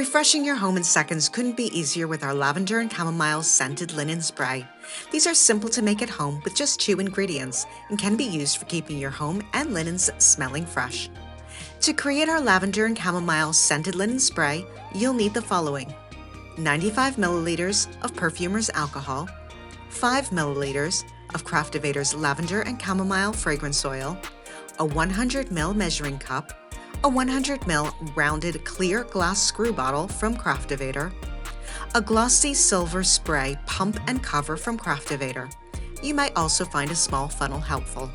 Refreshing your home in seconds couldn't be easier with our Lavender and Chamomile scented linen spray. These are simple to make at home with just 2 ingredients and can be used for keeping your home and linens smelling fresh. To create our Lavender and Chamomile scented linen spray, you'll need the following: 95 milliliters of perfumer's alcohol, 5 milliliters of Craftivator's Lavender and Chamomile fragrance oil, a 100 ml measuring cup, a 100 ml rounded clear glass screw bottle from Craftivator, a glossy silver spray pump and cover from Craftivator. You might also find a small funnel helpful.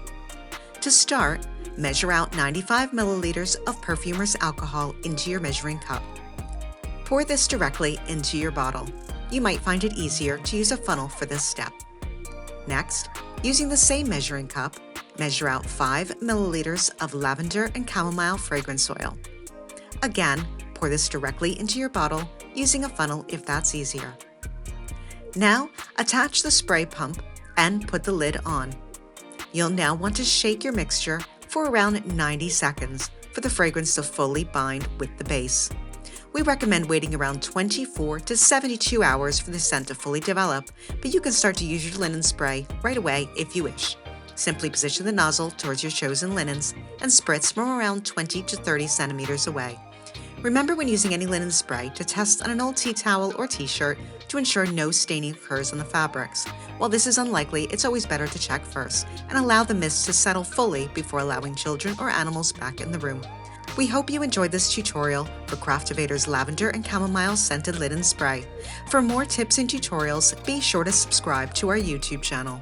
To start, measure out 95 milliliters of perfumer's alcohol into your measuring cup. Pour this directly into your bottle. You might find it easier to use a funnel for this step. Next, using the same measuring cup, measure out 5 milliliters of Lavender and Chamomile fragrance oil. Again, pour this directly into your bottle using a funnel if that's easier. Now, attach the spray pump and put the lid on. You'll now want to shake your mixture for around 90 seconds for the fragrance to fully bind with the base. We recommend waiting around 24 to 72 hours for the scent to fully develop, but you can start to use your linen spray right away if you wish. Simply position the nozzle towards your chosen linens and spritz from around 20 to 30 centimeters away. Remember when using any linen spray to test on an old tea towel or t-shirt to ensure no staining occurs on the fabrics. While this is unlikely, it's always better to check first and allow the mist to settle fully before allowing children or animals back in the room. We hope you enjoyed this tutorial for Craftivator's Lavender and Chamomile scented linen spray. For more tips and tutorials, be sure to subscribe to our YouTube channel.